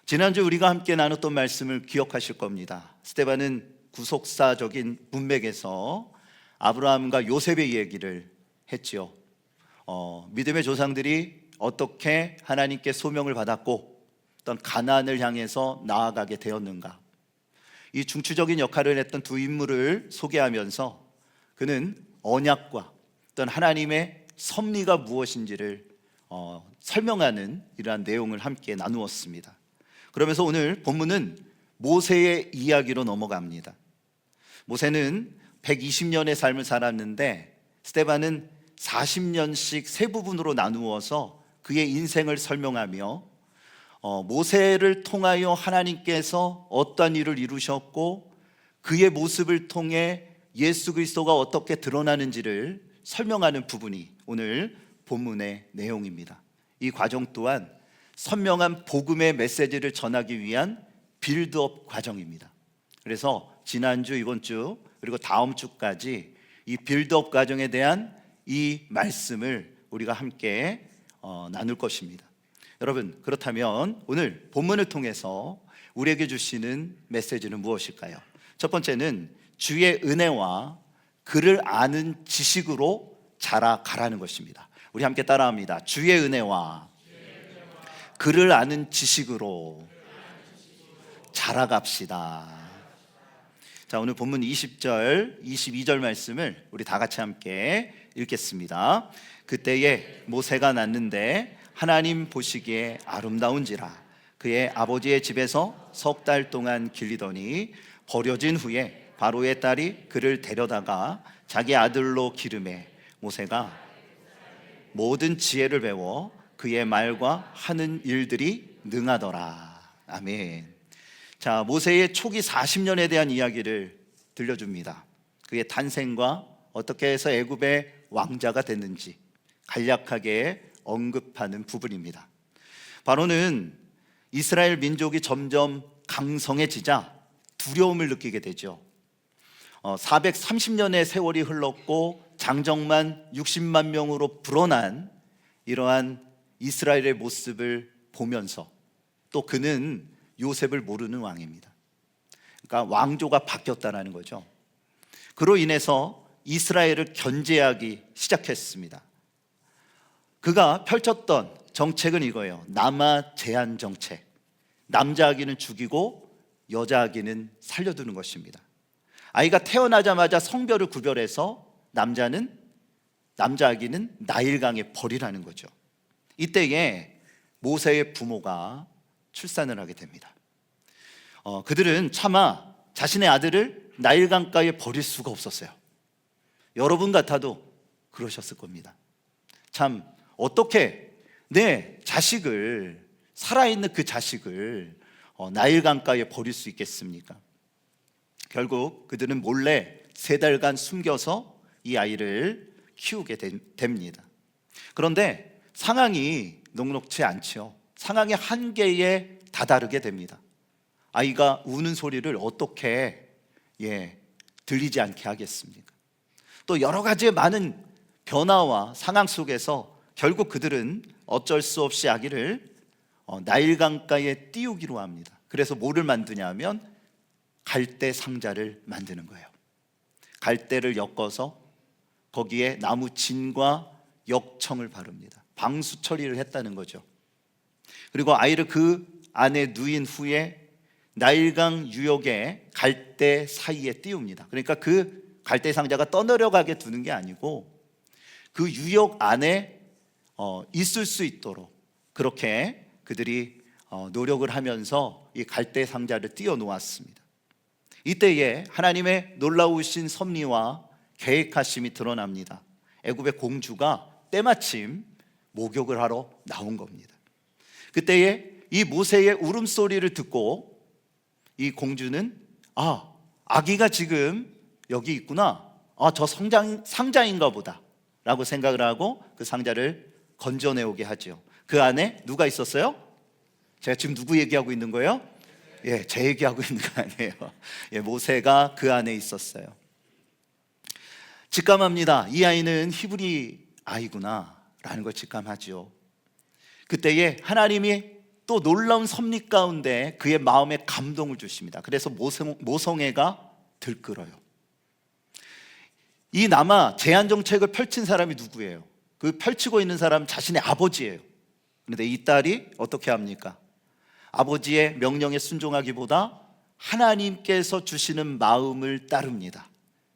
지난주 우리가 함께 나눴던 말씀을 기억하실 겁니다. 스데반은 구속사적인 문맥에서 아브라함과 요셉의 얘기를 했지요. 믿음의 조상들이 어떻게 하나님께 소명을 받았고 어떤 가나안을 향해서 나아가게 되었는가, 이 중추적인 역할을 했던 두 인물을 소개하면서 그는 언약과 어떤 하나님의 섭리가 무엇인지를 설명하는 이러한 내용을 함께 나누었습니다. 그러면서 오늘 본문은 모세의 이야기로 넘어갑니다. 모세는 120년의 삶을 살았는데 스데반은 40년씩 세 부분으로 나누어서 그의 인생을 설명하며 모세를 통하여 하나님께서 어떠한 일을 이루셨고 그의 모습을 통해 예수 그리스도가 어떻게 드러나는지를 설명하는 부분이 오늘 본문의 내용입니다. 이 과정 또한 선명한 복음의 메시지를 전하기 위한 빌드업 과정입니다. 그래서 지난주, 이번 주, 그리고 다음 주까지 이 빌드업 과정에 대한 이 말씀을 우리가 함께 나눌 것입니다. 여러분, 그렇다면 오늘 본문을 통해서 우리에게 주시는 메시지는 무엇일까요? 첫 번째는 주의 은혜와 그를 아는 지식으로 자라가라는 것입니다. 우리 함께 따라합니다. 주의 은혜와 그를 아는 지식으로 자라갑시다. 자, 오늘 본문 20절, 22절 말씀을 우리 다 같이 함께 읽겠습니다. 그때에 모세가 낳는데 하나님 보시기에 아름다운지라 그의 아버지의 집에서 석 달 동안 길리더니 버려진 후에 바로의 딸이 그를 데려다가 자기 아들로 기르매 모세가 모든 지혜를 배워 그의 말과 하는 일들이 능하더라. 아멘. 자, 모세의 초기 40년에 대한 이야기를 들려줍니다. 그의 탄생과 어떻게 해서 애굽의 왕자가 됐는지 간략하게 언급하는 부분입니다. 바로는 이스라엘 민족이 점점 강성해지자 두려움을 느끼게 되죠. 430년의 세월이 흘렀고 장정만 60만 명으로 불어난 이러한 이스라엘의 모습을 보면서 또 그는 요셉을 모르는 왕입니다. 그러니까 왕조가 바뀌었다는 거죠. 그로 인해서 이스라엘을 견제하기 시작했습니다. 그가 펼쳤던 정책은 이거예요. 남아 제한 정책. 남자 아기는 죽이고 여자 아기는 살려두는 것입니다. 아이가 태어나자마자 성별을 구별해서 남자 아기는 나일강에 버리라는 거죠. 이때에 모세의 부모가 출산을 하게 됩니다. 그들은 차마 자신의 아들을 나일강가에 버릴 수가 없었어요. 여러분 같아도 그러셨을 겁니다. 참 어떻게 내 자식을, 살아있는 그 자식을 나일강가에 버릴 수 있겠습니까? 결국 그들은 몰래 3달간 숨겨서 이 아이를 키우게 됩니다. 그런데 상황이 녹록치 않죠. 상황의 한계에 다다르게 됩니다. 아이가 우는 소리를 어떻게 들리지 않게 하겠습니까? 또 여러 가지의 많은 변화와 상황 속에서 결국 그들은 어쩔 수 없이 아기를 나일강가에 띄우기로 합니다. 그래서 뭐를 만드냐 하면 갈대 상자를 만드는 거예요. 갈대를 엮어서 거기에 나무 진과 역청을 바릅니다. 방수 처리를 했다는 거죠. 그리고 아이를 그 안에 누인 후에 나일강 유역의 갈대 사이에 띄웁니다. 그러니까 그 갈대 상자가 떠내려가게 두는 게 아니고 그 유역 안에 있을 수 있도록 그렇게 그들이 노력을 하면서 이 갈대 상자를 띄워 놓았습니다. 이때에 하나님의 놀라우신 섭리와 계획하심이 드러납니다. 애굽의 공주가 때마침 목욕을 하러 나온 겁니다. 그때에 이 모세의 울음소리를 듣고 이 공주는 아기가 지금 여기 있구나, 저 상자인가 보다 라고 생각을 하고 그 상자를 건져내오게 하죠. 그 안에 누가 있었어요? 제가 지금 누구 얘기하고 있는 거예요? 제 얘기하고 있는 거 아니에요. 모세가 그 안에 있었어요. 직감합니다. 이 아이는 히브리 아이구나 라는 걸 직감하죠. 그때에 하나님이 또 놀라운 섭리 가운데 그의 마음에 감동을 주십니다. 그래서 모성애가 들끓어요. 이 남아 제한 정책을 펼친 사람이 누구예요? 그 펼치고 있는 사람 자신의 아버지예요. 그런데 이 딸이 어떻게 합니까? 아버지의 명령에 순종하기보다 하나님께서 주시는 마음을 따릅니다.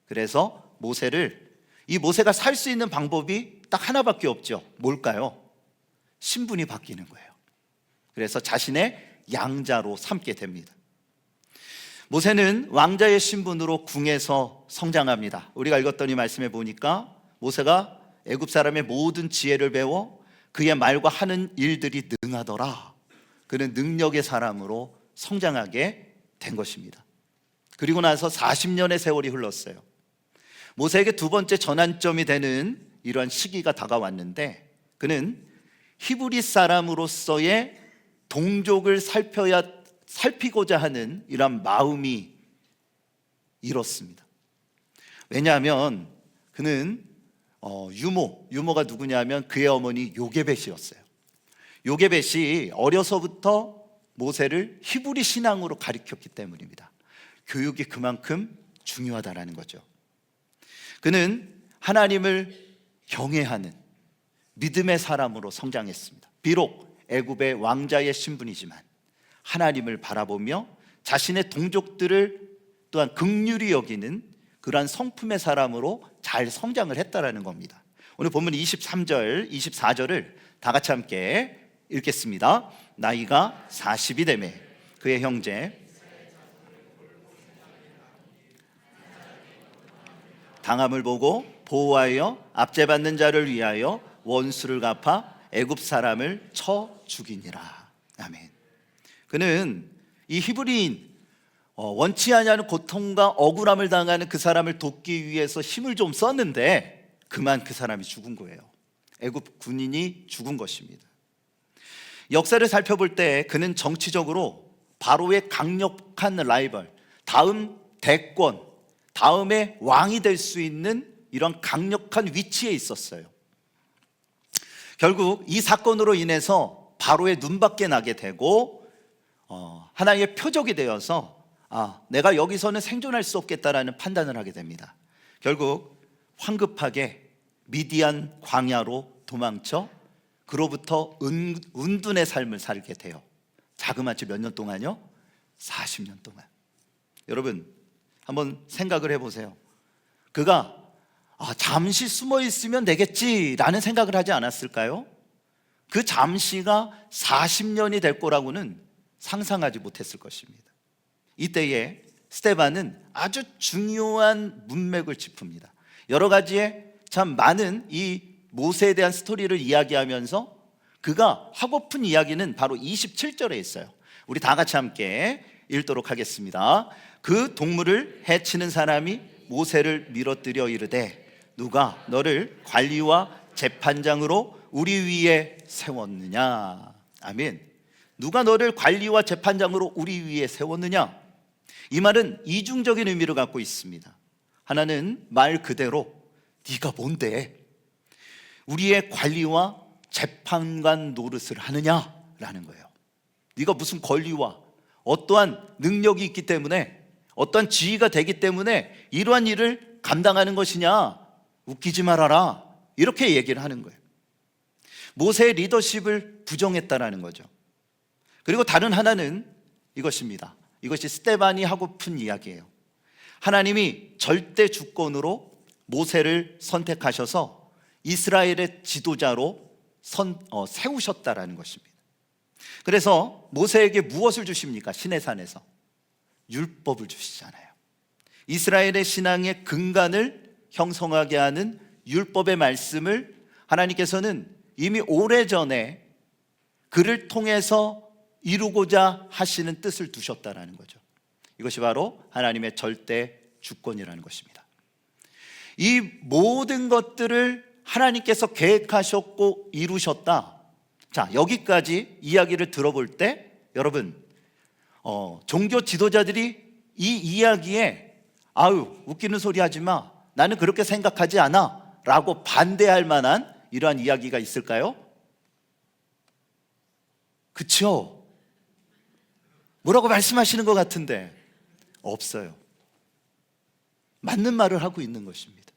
그래서 모세가 살 수 있는 방법이 딱 하나밖에 없죠. 뭘까요? 신분이 바뀌는 거예요. 그래서 자신의 양자로 삼게 됩니다. 모세는 왕자의 신분으로 궁에서 성장합니다. 우리가 읽었더니 말씀해 보니까 모세가 애굽 사람의 모든 지혜를 배워 그의 말과 하는 일들이 능하더라. 그는 능력의 사람으로 성장하게 된 것입니다. 그리고 나서 40년의 세월이 흘렀어요. 모세에게 두 번째 전환점이 되는 이러한 시기가 다가왔는데 그는 히브리 사람으로서의 동족을 살피고자 하는 이런 마음이 일었습니다. 왜냐하면 그는 유모가 누구냐면 그의 어머니 요게벳이었어요. 요게벳이 어려서부터 모세를 히브리 신앙으로 가르쳤기 때문입니다. 교육이 그만큼 중요하다라는 거죠. 그는 하나님을 경외하는 믿음의 사람으로 성장했습니다. 비록 애굽의 왕자의 신분이지만 하나님을 바라보며 자신의 동족들을 또한 긍휼히 여기는 그러한 성품의 사람으로 잘 성장을 했다라는 겁니다. 오늘 본문 23절, 24절을 다 같이 함께 읽겠습니다. 나이가 40이 되매 그의 형제 당함을 보고 보호하여 압제받는 자를 위하여 원수를 갚아 애굽 사람을 쳐 죽이니라. 아멘. 그는 이 히브리인 원치 아니하는 고통과 억울함을 당하는 그 사람을 돕기 위해서 힘을 좀 썼는데 그만 그 사람이 죽은 거예요. 애굽 군인이 죽은 것입니다. 역사를 살펴볼 때 그는 정치적으로 바로의 강력한 라이벌, 다음 대권, 다음에 왕이 될 수 있는 이런 강력한 위치에 있었어요. 결국 이 사건으로 인해서 바로의 눈밖에 나게 되고 하나님의 표적이 되어서 내가 여기서는 생존할 수 없겠다라는 판단을 하게 됩니다. 결국 황급하게 미디안 광야로 도망쳐 그로부터 은둔의 삶을 살게 돼요. 자그마치 몇 년 동안요? 40년 동안. 여러분 한번 생각을 해보세요. 그가 잠시 숨어 있으면 되겠지라는 생각을 하지 않았을까요? 그 잠시가 40년이 될 거라고는 상상하지 못했을 것입니다. 이때에 스데반은 아주 중요한 문맥을 짚습니다. 여러 가지의 참 많은 이 모세에 대한 스토리를 이야기하면서 그가 하고픈 이야기는 바로 27절에 있어요. 우리 다 같이 함께 읽도록 하겠습니다. 그 동물을 해치는 사람이 모세를 밀어뜨려 이르되 누가 너를 관리와 재판장으로 우리 위에 세웠느냐. 아멘. 누가 너를 관리와 재판장으로 우리 위에 세웠느냐. 이 말은 이중적인 의미를 갖고 있습니다. 하나는 말 그대로 네가 뭔데 우리의 관리와 재판관 노릇을 하느냐라는 거예요. 네가 무슨 권리와 어떠한 능력이 있기 때문에 어떠한 지위가 되기 때문에 이러한 일을 감당하는 것이냐. 웃기지 말아라. 이렇게 얘기를 하는 거예요. 모세의 리더십을 부정했다라는 거죠. 그리고 다른 하나는 이것입니다. 이것이 스데반이 하고픈 이야기예요. 하나님이 절대 주권으로 모세를 선택하셔서 이스라엘의 지도자로 세우셨다라는 것입니다. 그래서 모세에게 무엇을 주십니까? 시내산에서 율법을 주시잖아요. 이스라엘의 신앙의 근간을 형성하게 하는 율법의 말씀을 하나님께서는 이미 오래전에 그를 통해서 이루고자 하시는 뜻을 두셨다라는 거죠. 이것이 바로 하나님의 절대 주권이라는 것입니다. 이 모든 것들을 하나님께서 계획하셨고 이루셨다. 자, 여기까지 이야기를 들어볼 때 여러분 종교 지도자들이 이 이야기에 웃기는 소리 하지 마, 나는 그렇게 생각하지 않아 라고 반대할 만한 이러한 이야기가 있을까요? 그렇죠. 뭐라고 말씀하시는 것 같은데 없어요. 맞는 말을 하고 있는 것입니다.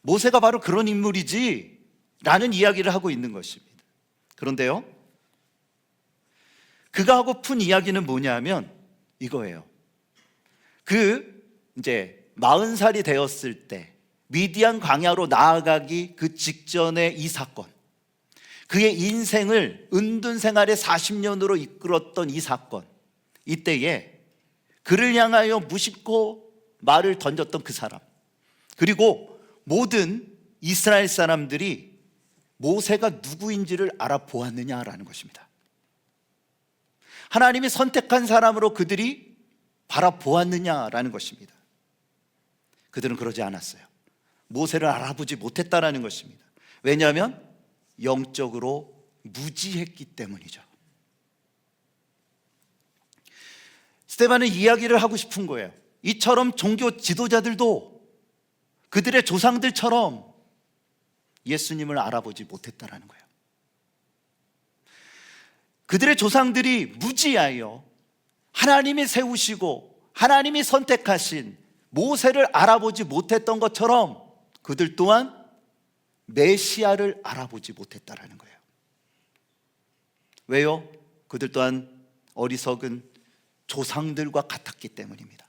모세가 바로 그런 인물이지 라는 이야기를 하고 있는 것입니다. 그런데요, 그가 하고픈 이야기는 뭐냐면 이거예요. 이제 40살이 되었을 때 미디안 광야로 나아가기 그 직전의 이 사건, 그의 인생을 은둔 생활의 40년으로 이끌었던 이 사건, 이때에 그를 향하여 무심코 말을 던졌던 그 사람, 그리고 모든 이스라엘 사람들이 모세가 누구인지를 알아보았느냐라는 것입니다. 하나님이 선택한 사람으로 그들이 바라보았느냐라는 것입니다. 그들은 그러지 않았어요. 모세를 알아보지 못했다라는 것입니다. 왜냐하면 영적으로 무지했기 때문이죠. 스데반은 이야기를 하고 싶은 거예요. 이처럼 종교 지도자들도 그들의 조상들처럼 예수님을 알아보지 못했다라는 거예요. 그들의 조상들이 무지하여 하나님이 세우시고 하나님이 선택하신 모세를 알아보지 못했던 것처럼 그들 또한 메시아를 알아보지 못했다라는 거예요. 왜요? 그들 또한 어리석은 조상들과 같았기 때문입니다.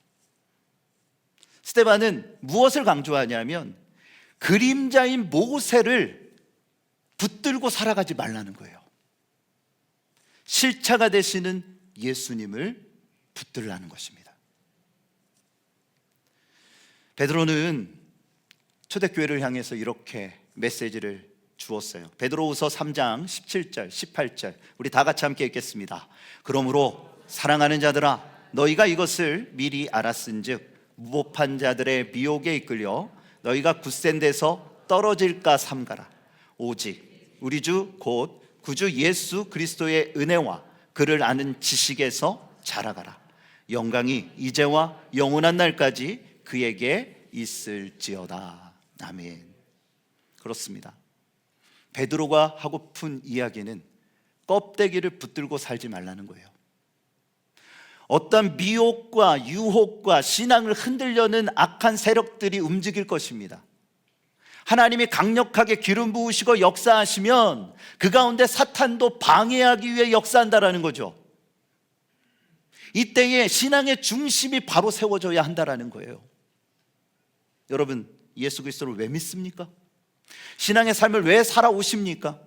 스데반은 무엇을 강조하냐면 그림자인 모세를 붙들고 살아가지 말라는 거예요. 실체가 되시는 예수님을 붙들라는 것입니다. 베드로는 초대교회를 향해서 이렇게 메시지를 주었어요. 베드로후서 3장 17절 18절 우리 다 같이 함께 읽겠습니다. 그러므로 사랑하는 자들아, 너희가 이것을 미리 알았은즉 무법한 자들의 미혹에 이끌려 너희가 굳센 데서 떨어질까 삼가라. 오직 우리 주 곧 구주 예수 그리스도의 은혜와 그를 아는 지식에서 자라가라. 영광이 이제와 영원한 날까지 그에게 있을지어다. 아멘. 그렇습니다. 베드로가 하고픈 이야기는 껍데기를 붙들고 살지 말라는 거예요. 어떤 미혹과 유혹과 신앙을 흔들려는 악한 세력들이 움직일 것입니다. 하나님이 강력하게 기름 부으시고 역사하시면 그 가운데 사탄도 방해하기 위해 역사한다라는 거죠. 이때에 신앙의 중심이 바로 세워져야 한다라는 거예요. 여러분, 예수 그리스도를 왜 믿습니까? 신앙의 삶을 왜 살아오십니까?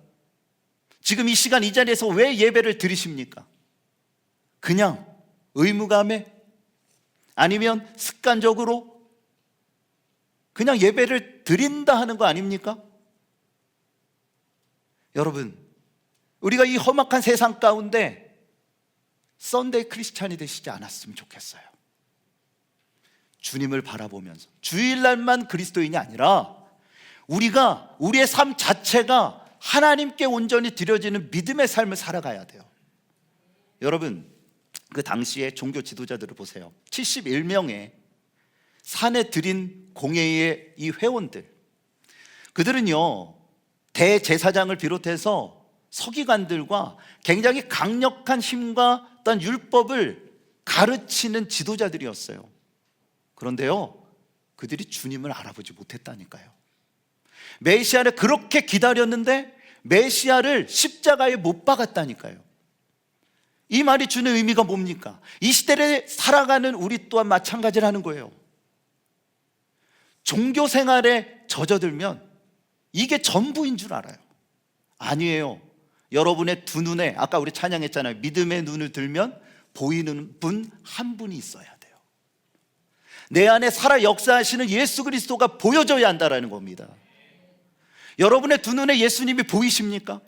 지금 이 시간 이 자리에서 왜 예배를 드리십니까? 그냥 의무감에, 아니면 습관적으로 그냥 예배를 드린다 하는 거 아닙니까? 여러분, 우리가 이 험악한 세상 가운데 썬데이 크리스찬이 되시지 않았으면 좋겠어요. 주님을 바라보면서 주일날만 그리스도인이 아니라 우리가 우리의 삶 자체가 하나님께 온전히 드려지는 믿음의 삶을 살아가야 돼요. 여러분, 그 당시에 종교 지도자들을 보세요. 71명의 산에 들인 공회의 이 회원들, 그들은요 대제사장을 비롯해서 서기관들과 굉장히 강력한 힘과 어떤 율법을 가르치는 지도자들이었어요. 그런데요, 그들이 주님을 알아보지 못했다니까요. 메시아를 그렇게 기다렸는데 메시아를 십자가에 못 박았다니까요. 이 말이 주는 의미가 뭡니까? 이 시대를 살아가는 우리 또한 마찬가지라는 거예요. 종교 생활에 젖어들면 이게 전부인 줄 알아요. 아니에요. 여러분의 두 눈에, 아까 우리 찬양했잖아요, 믿음의 눈을 들면 보이는 분 한 분이 있어야 돼요. 내 안에 살아 역사하시는 예수 그리스도가 보여져야 한다는 겁니다. 여러분의 두 눈에 예수님이 보이십니까?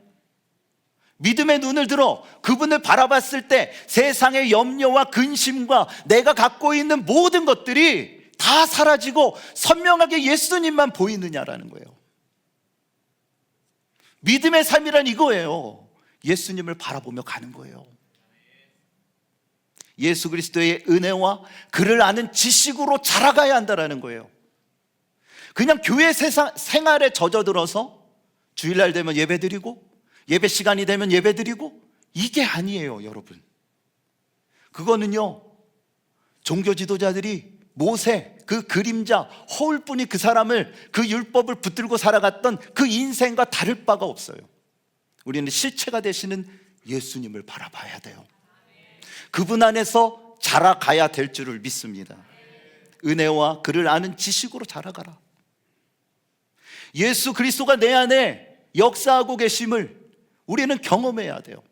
믿음의 눈을 들어 그분을 바라봤을 때 세상의 염려와 근심과 내가 갖고 있는 모든 것들이 다 사라지고 선명하게 예수님만 보이느냐라는 거예요. 믿음의 삶이란 이거예요. 예수님을 바라보며 가는 거예요. 예수 그리스도의 은혜와 그를 아는 지식으로 자라가야 한다는 거예요. 그냥 교회 생활에 젖어들어서 주일날 되면 예배드리고 예배 시간이 되면 예배드리고 이게 아니에요, 여러분. 그거는요, 종교 지도자들이 모세 그 그림자 허울뿐이 그 사람을, 그 율법을 붙들고 살아갔던 그 인생과 다를 바가 없어요. 우리는 실체가 되시는 예수님을 바라봐야 돼요. 그분 안에서 자라가야 될 줄을 믿습니다. 은혜와 그를 아는 지식으로 자라가라. 예수 그리스도가 내 안에 역사하고 계심을 우리는 경험해야 돼요.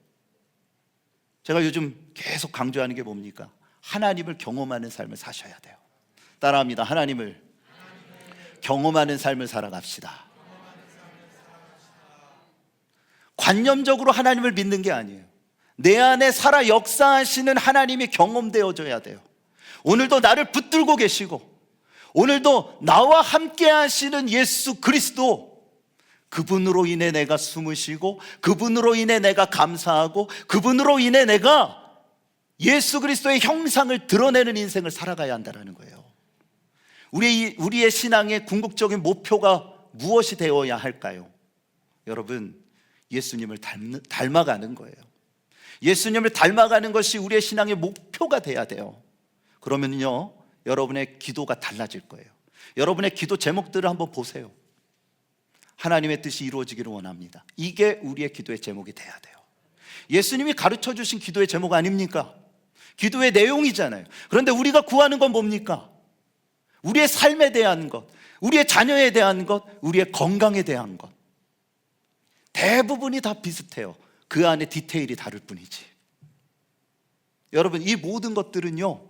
제가 요즘 계속 강조하는 게 뭡니까? 하나님을 경험하는 삶을 사셔야 돼요. 따라합니다. 하나님을 경험하는 삶을 살아갑시다. 관념적으로 하나님을 믿는 게 아니에요. 내 안에 살아 역사하시는 하나님이 경험되어져야 돼요. 오늘도 나를 붙들고 계시고, 오늘도 나와 함께 하시는 예수 그리스도, 그분으로 인해 내가 숨을 쉬고, 그분으로 인해 내가 감사하고, 그분으로 인해 내가 예수 그리스도의 형상을 드러내는 인생을 살아가야 한다는 거예요. 우리의 신앙의 궁극적인 목표가 무엇이 되어야 할까요? 여러분, 예수님을 닮아가는 거예요. 예수님을 닮아가는 것이 우리의 신앙의 목표가 돼야 돼요. 그러면요, 여러분의 기도가 달라질 거예요. 여러분의 기도 제목들을 한번 보세요. 하나님의 뜻이 이루어지기를 원합니다. 이게 우리의 기도의 제목이 돼야 돼요. 예수님이 가르쳐 주신 기도의 제목 아닙니까? 기도의 내용이잖아요. 그런데 우리가 구하는 건 뭡니까? 우리의 삶에 대한 것, 우리의 자녀에 대한 것, 우리의 건강에 대한 것. 대부분이 다 비슷해요. 그 안에 디테일이 다를 뿐이지. 여러분, 이 모든 것들은요,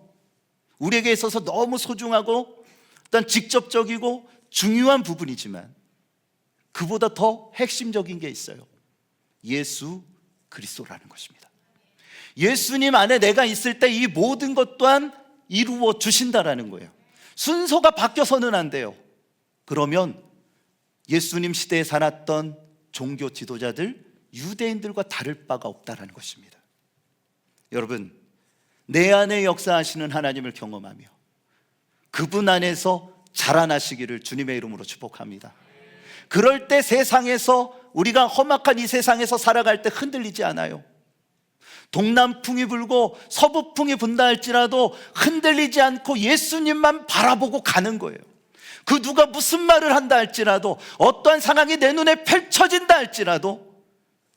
우리에게 있어서 너무 소중하고 일단 직접적이고 중요한 부분이지만 그보다 더 핵심적인 게 있어요. 예수 그리스도라는 것입니다. 예수님 안에 내가 있을 때 이 모든 것 또한 이루어 주신다라는 거예요. 순서가 바뀌어서는 안 돼요. 그러면 예수님 시대에 살았던 종교 지도자들, 유대인들과 다를 바가 없다라는 것입니다. 여러분, 내 안에 역사하시는 하나님을 경험하며 그분 안에서 자라나시기를 주님의 이름으로 축복합니다. 그럴 때 세상에서, 우리가 험악한 이 세상에서 살아갈 때 흔들리지 않아요. 동남풍이 불고 서부풍이 분다 할지라도 흔들리지 않고 예수님만 바라보고 가는 거예요. 그 누가 무슨 말을 한다 할지라도, 어떠한 상황이 내 눈에 펼쳐진다 할지라도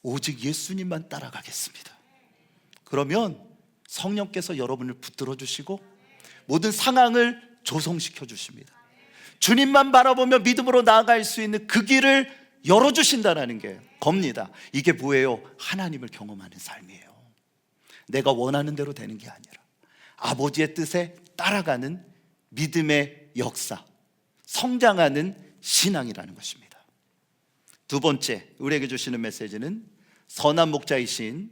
오직 예수님만 따라가겠습니다. 그러면 성령께서 여러분을 붙들어 주시고 모든 상황을 조성시켜 주십니다. 주님만 바라보며 믿음으로 나아갈 수 있는 그 길을 열어주신다는 게 겁니다. 이게 뭐예요? 하나님을 경험하는 삶이에요. 내가 원하는 대로 되는 게 아니라 아버지의 뜻에 따라가는 믿음의 역사, 성장하는 신앙이라는 것입니다. 두 번째, 우리에게 주시는 메시지는 선한 목자이신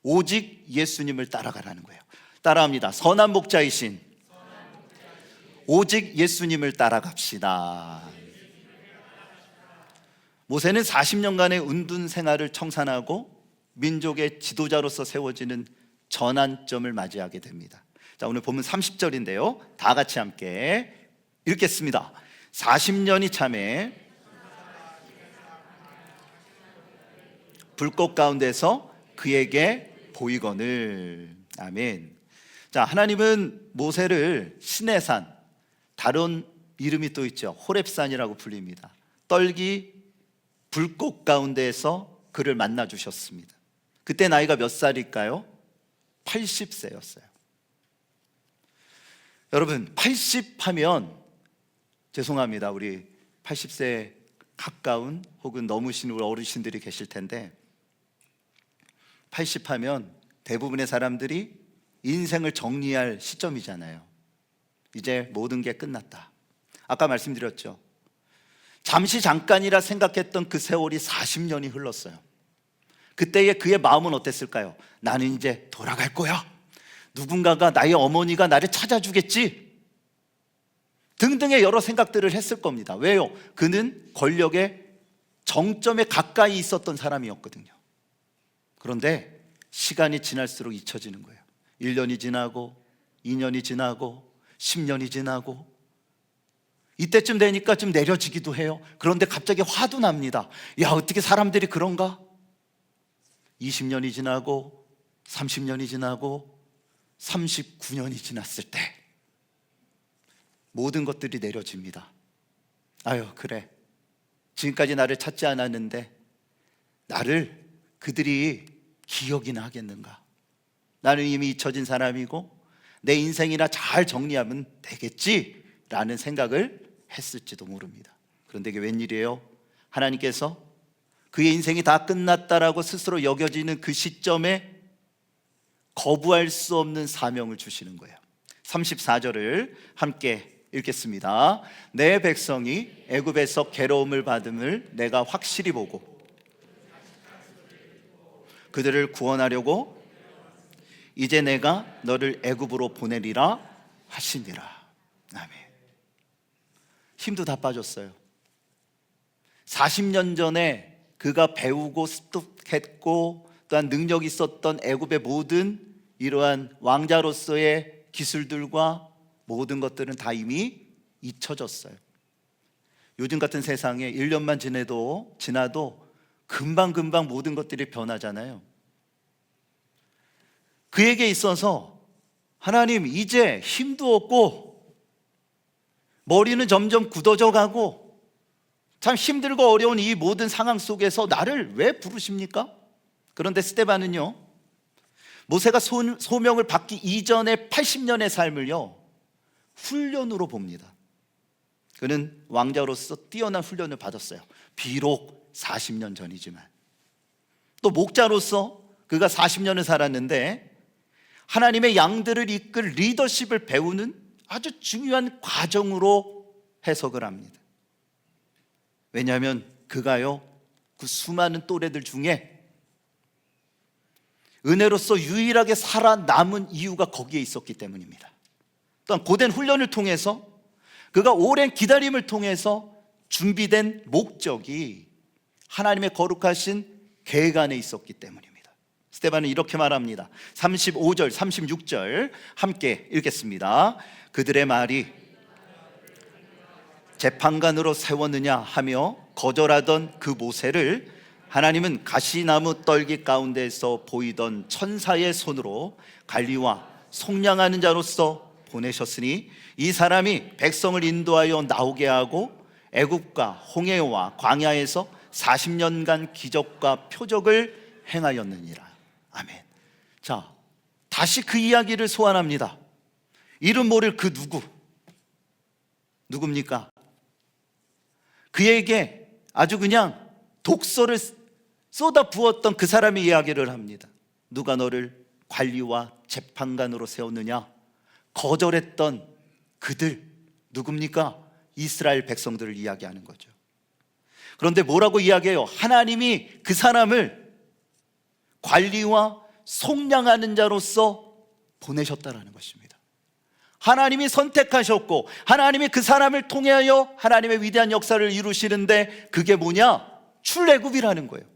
오직 예수님을 따라가라는 거예요. 따라합니다. 선한 목자이신 오직 예수님을 따라갑시다. 모세는 40년간의 운둔 생활을 청산하고 민족의 지도자로서 세워지는 전환점을 맞이하게 됩니다. 자, 오늘 보면 30절인데요. 다 같이 함께 읽겠습니다. 40년이 참에 불꽃 가운데서 그에게 보이거늘. 아멘. 자, 하나님은 모세를 시내산, 다른 이름이 또 있죠. 호렙산이라고 불립니다. 떨기 불꽃 가운데에서 그를 만나 주셨습니다. 그때 나이가 몇 살일까요? 80세였어요. 여러분, 80 하면, 죄송합니다, 우리 80세 가까운 혹은 넘으신 우리 어르신들이 계실 텐데, 80 하면 대부분의 사람들이 인생을 정리할 시점이잖아요. 이제 모든 게 끝났다. 아까 말씀드렸죠. 잠시 잠깐이라 생각했던 그 세월이 40년이 흘렀어요. 그때의 그의 마음은 어땠을까요? 나는 이제 돌아갈 거야. 누군가가, 나의 어머니가 나를 찾아주겠지. 등등의 여러 생각들을 했을 겁니다. 왜요? 그는 권력의 정점에 가까이 있었던 사람이었거든요. 그런데 시간이 지날수록 잊혀지는 거예요. 1년이 지나고 2년이 지나고 10년이 지나고 이때쯤 되니까 좀 내려지기도 해요. 그런데 갑자기 화도 납니다. 야, 어떻게 사람들이 그런가? 20년이 지나고 30년이 지나고 39년이 지났을 때 모든 것들이 내려집니다. 아유, 그래, 지금까지 나를 찾지 않았는데 나를 그들이 기억이나 하겠는가? 나는 이미 잊혀진 사람이고 내 인생이나 잘 정리하면 되겠지 라는 생각을 했을지도 모릅니다. 그런데 이게 웬일이에요? 하나님께서 그의 인생이 다 끝났다라고 스스로 여겨지는 그 시점에 거부할 수 없는 사명을 주시는 거예요. 34절을 함께 읽겠습니다. 내 백성이 애굽에서 괴로움을 받음을 내가 확실히 보고 그들을 구원하려고 이제 내가 너를 애굽으로 보내리라 하시니라. 아멘. 힘도 다 빠졌어요. 40년 전에 그가 배우고 습득했고 또한 능력이 있었던 애굽의 모든 이러한 왕자로서의 기술들과 모든 것들은 다 이미 잊혀졌어요. 요즘 같은 세상에 1년만 지나도 금방금방 모든 것들이 변하잖아요. 그에게 있어서 하나님, 이제 힘도 없고 머리는 점점 굳어져 가고 참 힘들고 어려운 이 모든 상황 속에서 나를 왜 부르십니까? 그런데 스데반은요, 모세가 소명을 받기 이전의 80년의 삶을요 훈련으로 봅니다. 그는 왕자로서 뛰어난 훈련을 받았어요. 비록 40년 전이지만. 또 목자로서 그가 40년을 살았는데 하나님의 양들을 이끌 리더십을 배우는 아주 중요한 과정으로 해석을 합니다. 왜냐하면 그가요, 그 수많은 또래들 중에 은혜로서 유일하게 살아남은 이유가 거기에 있었기 때문입니다. 또한 고된 훈련을 통해서, 그가 오랜 기다림을 통해서 준비된 목적이 하나님의 거룩하신 계획 안에 있었기 때문입니다. 스데반은 이렇게 말합니다. 35절, 36절 함께 읽겠습니다. 그들의 말이 재판관으로 세웠느냐 하며 거절하던 그 모세를 하나님은 가시나무 떨기 가운데서 보이던 천사의 손으로 관리와 속량하는 자로서 보내셨으니 이 사람이 백성을 인도하여 나오게 하고 애굽과 홍해와 광야에서 40년간 기적과 표적을 행하였느니라. 아멘. 자, 다시 그 이야기를 소환합니다. 이름 모를 그 누굽니까? 그에게 아주 그냥 독서를 쏟아 부었던 그 사람의 이야기를 합니다. 누가 너를 관리와 재판관으로 세웠느냐? 거절했던 그들 누굽니까? 이스라엘 백성들을 이야기하는 거죠. 그런데 뭐라고 이야기해요? 하나님이 그 사람을 관리와 속량하는 자로서 보내셨다라는 것입니다. 하나님이 선택하셨고 하나님이 그 사람을 통하여 하나님의 위대한 역사를 이루시는데 그게 뭐냐? 출애굽이라는 거예요.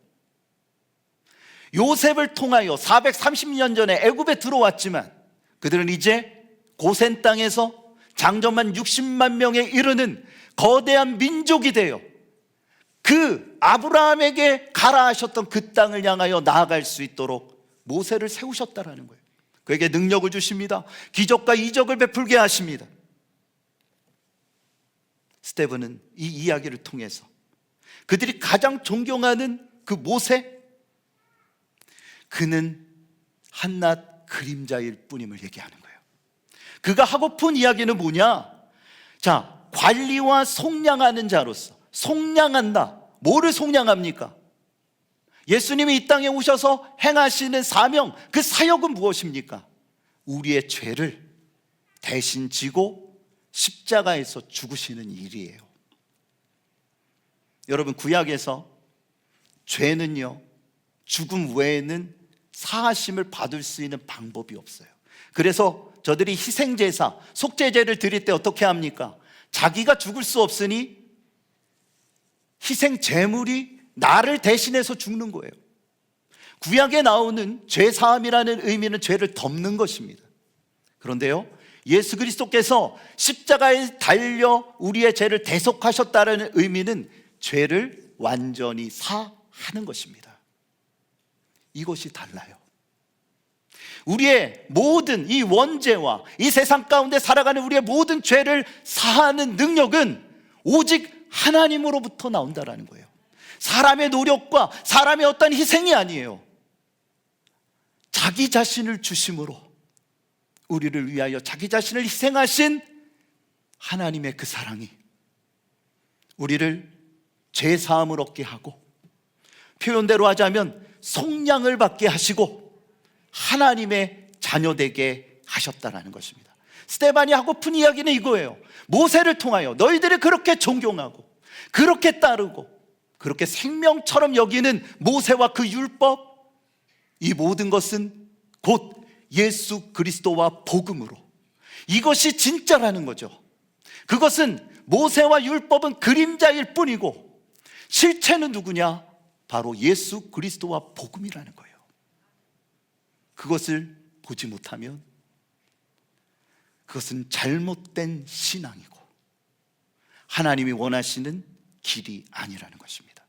요셉을 통하여 430년 전에 애굽에 들어왔지만 그들은 이제 고센 땅에서 장정만 60만 명에 이르는 거대한 민족이 되어 그 아브라함에게 가라 하셨던 그 땅을 향하여 나아갈 수 있도록 모세를 세우셨다라는 거예요. 그에게 능력을 주십니다. 기적과 이적을 베풀게 하십니다. 스데반은 이 이야기를 통해서 그들이 가장 존경하는 그 모세, 그는 한낱 그림자일 뿐임을 얘기하는 거예요. 그가 하고픈 이야기는 뭐냐? 자, 관리와 속량하는 자로서, 속량한다. 뭐를 속량합니까? 예수님이 이 땅에 오셔서 행하시는 사명, 그 사역은 무엇입니까? 우리의 죄를 대신 지고 십자가에서 죽으시는 일이에요. 여러분, 구약에서 죄는요, 죽음 외에는 사하심을 받을 수 있는 방법이 없어요. 그래서 저들이 희생제사, 속죄제를 드릴 때 어떻게 합니까? 자기가 죽을 수 없으니 희생제물이 나를 대신해서 죽는 거예요. 구약에 나오는 죄사함이라는 의미는 죄를 덮는 것입니다. 그런데요, 예수 그리스도께서 십자가에 달려 우리의 죄를 대속하셨다는 의미는 죄를 완전히 사하는 것입니다. 이것이 달라요. 우리의 모든 이 원죄와 이 세상 가운데 살아가는 우리의 모든 죄를 사하는 능력은 오직 하나님으로부터 나온다라는 거예요. 사람의 노력과 사람의 어떤 희생이 아니에요. 자기 자신을 주심으로 우리를 위하여 자기 자신을 희생하신 하나님의 그 사랑이 우리를 죄 사함을 얻게 하고, 표현대로 하자면 속량을 받게 하시고 하나님의 자녀되게 하셨다라는 것입니다. 스데반이 하고픈 이야기는 이거예요. 모세를 통하여 너희들이 그렇게 존경하고 그렇게 따르고 그렇게 생명처럼 여기는 모세와 그 율법, 이 모든 것은 곧 예수 그리스도와 복음으로, 이것이 진짜라는 거죠. 그것은 모세와 율법은 그림자일 뿐이고 실체는 누구냐? 바로 예수 그리스도와 복음이라는 거예요. 그것을 보지 못하면 그것은 잘못된 신앙이고 하나님이 원하시는 길이 아니라는 것입니다.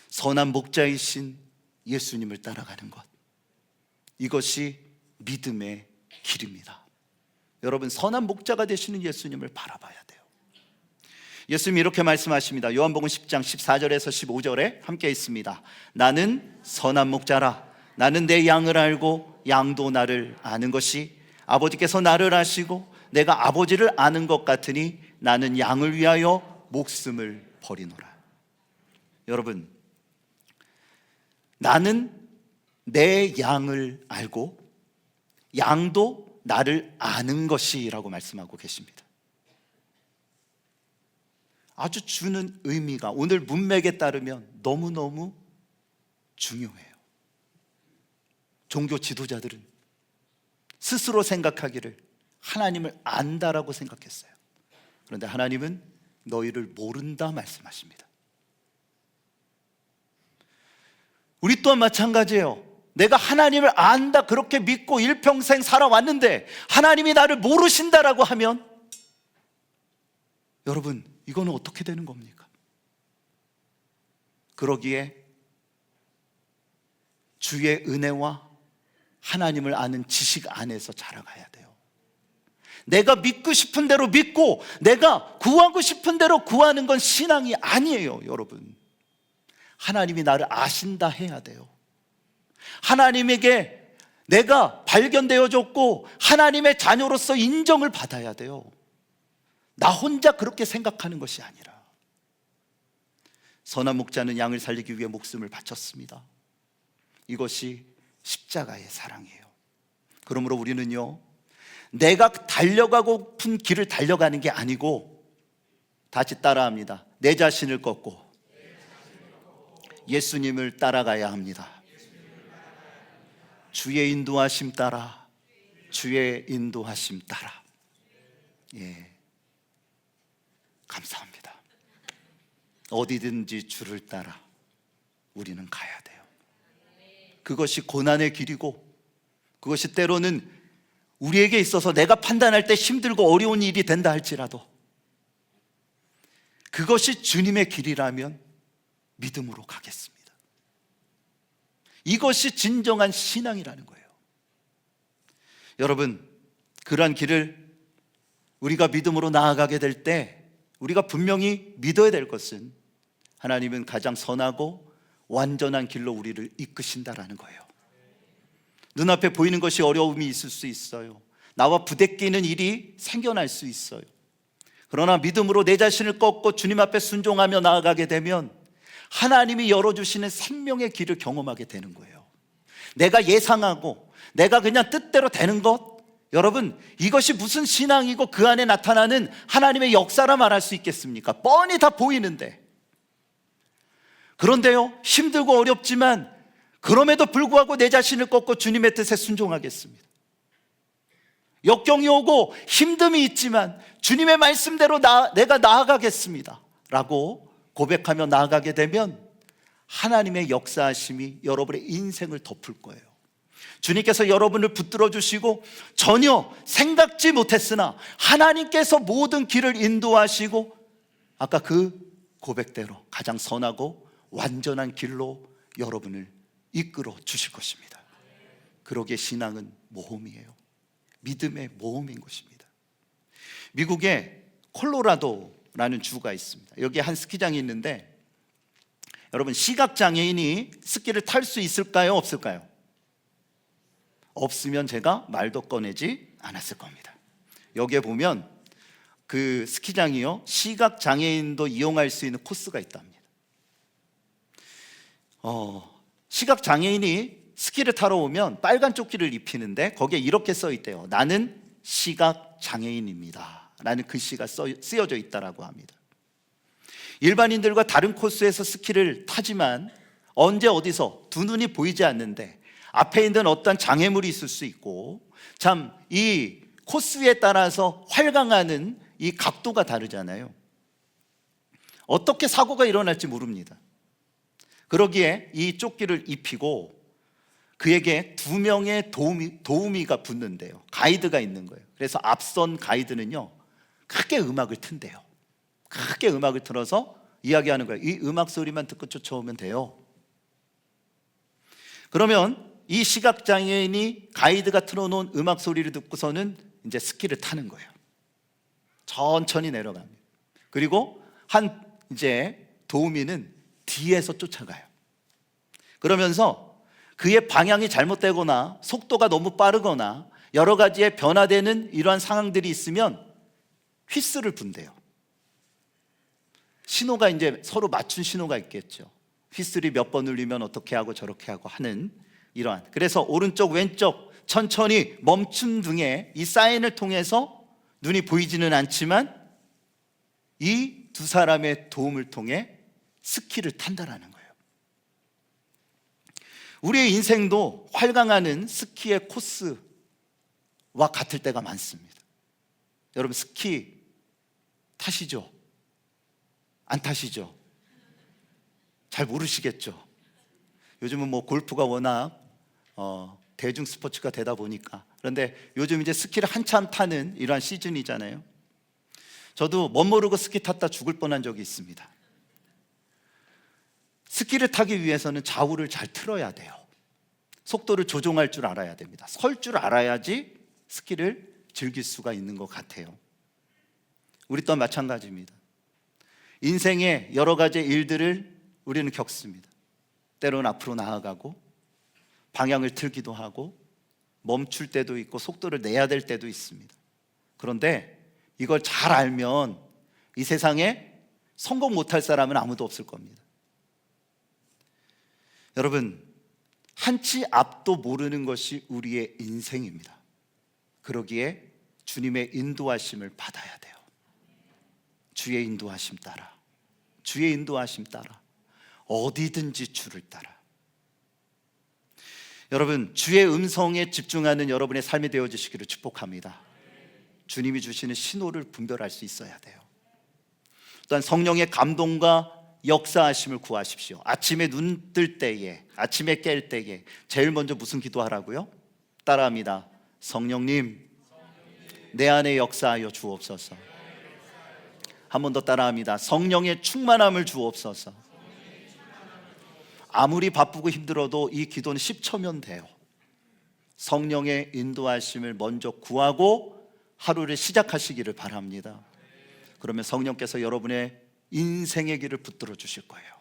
선한 목자이신 예수님을 따라가는 것, 이것이 믿음의 길입니다. 여러분, 선한 목자가 되시는 예수님을 바라봐야 돼요. 예수님이 이렇게 말씀하십니다. 요한복음 10장 14절에서 15절에 함께 있습니다. 나는 선한 목자라. 나는 내 양을 알고 양도 나를 아는 것이 아버지께서 나를 아시고 내가 아버지를 아는 것 같으니 나는 양을 위하여 목숨을 버리노라. 여러분, 나는 내 양을 알고 양도 나를 아는 것이라고 말씀하고 계십니다. 아주 주는 의미가 오늘 문맥에 따르면 너무너무 중요해요. 종교 지도자들은 스스로 생각하기를 하나님을 안다라고 생각했어요. 그런데 하나님은 너희를 모른다 말씀하십니다. 우리 또한 마찬가지예요. 내가 하나님을 안다 그렇게 믿고 일평생 살아왔는데 하나님이 나를 모르신다라고 하면 여러분, 이거는 어떻게 되는 겁니까? 그러기에 주의 은혜와 하나님을 아는 지식 안에서 자라가야 돼요. 내가 믿고 싶은 대로 믿고 내가 구하고 싶은 대로 구하는 건 신앙이 아니에요. 여러분, 하나님이 나를 아신다 해야 돼요. 하나님에게 내가 발견되어졌고 하나님의 자녀로서 인정을 받아야 돼요. 나 혼자 그렇게 생각하는 것이 아니라. 선한 목자는 양을 살리기 위해 목숨을 바쳤습니다. 이것이 십자가의 사랑이에요. 그러므로 우리는요, 내가 달려가고픈 길을 달려가는 게 아니고 다시 따라합니다. 내 자신을 꺾고 예수님을 따라가야 합니다. 주의 인도하심 따라, 주의 인도하심 따라. 예, 감사합니다. 어디든지 주를 따라 우리는 가야 돼요. 그것이 고난의 길이고 그것이 때로는 우리에게 있어서 내가 판단할 때 힘들고 어려운 일이 된다 할지라도 그것이 주님의 길이라면 믿음으로 가겠습니다. 이것이 진정한 신앙이라는 거예요. 여러분, 그러한 길을 우리가 믿음으로 나아가게 될 때 우리가 분명히 믿어야 될 것은 하나님은 가장 선하고 완전한 길로 우리를 이끄신다라는 거예요. 눈앞에 보이는 것이 어려움이 있을 수 있어요. 나와 부대끼는 일이 생겨날 수 있어요. 그러나 믿음으로 내 자신을 꺾고 주님 앞에 순종하며 나아가게 되면 하나님이 열어주시는 생명의 길을 경험하게 되는 거예요. 내가 예상하고 내가 그냥 뜻대로 되는 것, 여러분, 이것이 무슨 신앙이고 그 안에 나타나는 하나님의 역사라 말할 수 있겠습니까? 뻔히 다 보이는데. 그런데요, 힘들고 어렵지만 그럼에도 불구하고 내 자신을 꺾고 주님의 뜻에 순종하겠습니다. 역경이 오고 힘듦이 있지만 주님의 말씀대로 내가 나아가겠습니다 라고 고백하며 나아가게 되면 하나님의 역사하심이 여러분의 인생을 덮을 거예요. 주님께서 여러분을 붙들어 주시고 전혀 생각지 못했으나 하나님께서 모든 길을 인도하시고 아까 그 고백대로 가장 선하고 완전한 길로 여러분을 이끌어 주실 것입니다. 그러기에 신앙은 모험이에요. 믿음의 모험인 것입니다. 미국에 콜로라도라는 주가 있습니다. 여기에 한 스키장이 있는데, 여러분, 시각장애인이 스키를 탈 수 있을까요? 없을까요? 없으면 제가 말도 꺼내지 않았을 겁니다. 여기에 보면 그 스키장이요, 시각장애인도 이용할 수 있는 코스가 있답니다. 시각장애인이 스키를 타러 오면 빨간 조끼를 입히는데 거기에 이렇게 써 있대요. 나는 시각장애인입니다 라는 글씨가 쓰여져 있다라고 합니다. 일반인들과 다른 코스에서 스키를 타지만 언제 어디서 두 눈이 보이지 않는데 앞에 있는 어떤 장애물이 있을 수 있고, 참 이 코스에 따라서 활강하는 이 각도가 다르잖아요. 어떻게 사고가 일어날지 모릅니다. 그러기에 이 조끼를 입히고 그에게 2명의 도우미가 붙는데요. 가이드가 있는 거예요. 그래서 앞선 가이드는요, 크게 음악을 튼대요. 크게 음악을 틀어서 이야기하는 거예요. 이 음악 소리만 듣고 쫓아오면 돼요. 그러면 이 시각장애인이 가이드가 틀어놓은 음악 소리를 듣고서는 이제 스키를 타는 거예요. 천천히 내려갑니다. 그리고 이제 도우미는 뒤에서 쫓아가요. 그러면서 그의 방향이 잘못되거나 속도가 너무 빠르거나 여러 가지의 변화되는 이러한 상황들이 있으면 휘스를 분대요. 신호가 이제 서로 맞춘 신호가 있겠죠. 휘슬이 몇 번 울리면 어떻게 하고 저렇게 하고 하는 이러한, 그래서 오른쪽 왼쪽 천천히 멈춤 등의 이 사인을 통해서 눈이 보이지는 않지만 이 두 사람의 도움을 통해 스키를 탄다라는 거예요. 우리의 인생도 활강하는 스키의 코스와 같을 때가 많습니다. 여러분, 스키 타시죠? 안 타시죠? 잘 모르시겠죠? 요즘은 뭐 골프가 워낙 대중 스포츠가 되다 보니까. 그런데 요즘 이제 스키를 한참 타는 이러한 시즌이잖아요. 저도 멋모르고 스키 탔다 죽을 뻔한 적이 있습니다. 스키를 타기 위해서는 좌우를 잘 틀어야 돼요. 속도를 조종할 줄 알아야 됩니다. 설 줄 알아야지 스키를 즐길 수가 있는 것 같아요. 우리 또한 마찬가지입니다. 인생의 여러 가지 일들을 우리는 겪습니다. 때로는 앞으로 나아가고 방향을 틀기도 하고 멈출 때도 있고 속도를 내야 될 때도 있습니다. 그런데 이걸 잘 알면 이 세상에 성공 못할 사람은 아무도 없을 겁니다. 여러분, 한치 앞도 모르는 것이 우리의 인생입니다. 그러기에 주님의 인도하심을 받아야 돼요. 주의 인도하심 따라, 주의 인도하심 따라, 어디든지 주를 따라. 여러분, 주의 음성에 집중하는 여러분의 삶이 되어주시기를 축복합니다. 주님이 주시는 신호를 분별할 수 있어야 돼요. 또한 성령의 감동과 역사하심을 구하십시오. 아침에 눈 뜰 때에, 아침에 깰 때에 제일 먼저 무슨 기도하라고요? 따라합니다. 성령님, 내 안에 역사하여 주옵소서. 한 번 더 따라합니다. 성령의 충만함을 주옵소서. 아무리 바쁘고 힘들어도 이 기도는 10초면 돼요. 성령의 인도하심을 먼저 구하고 하루를 시작하시기를 바랍니다. 그러면 성령께서 여러분의 인생의 길을 붙들어 주실 거예요.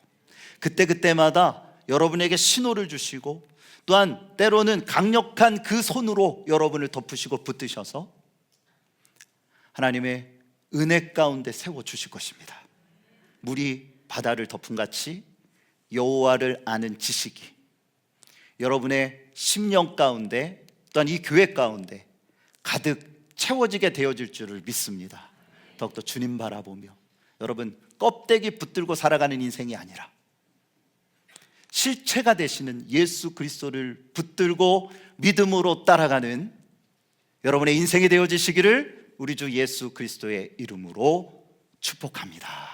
그때마다 여러분에게 신호를 주시고, 또한 때로는 강력한 그 손으로 여러분을 덮으시고 붙드셔서 하나님의 은혜 가운데 세워주실 것입니다. 물이 바다를 덮은 같이 여호와를 아는 지식이 여러분의 심령 가운데, 또한 이 교회 가운데 가득 채워지게 되어질 줄을 믿습니다. 더욱더 주님 바라보며, 여러분, 껍데기 붙들고 살아가는 인생이 아니라 실체가 되시는 예수 그리스도를 붙들고 믿음으로 따라가는 여러분의 인생이 되어지시기를 우리 주 예수 그리스도의 이름으로 축복합니다.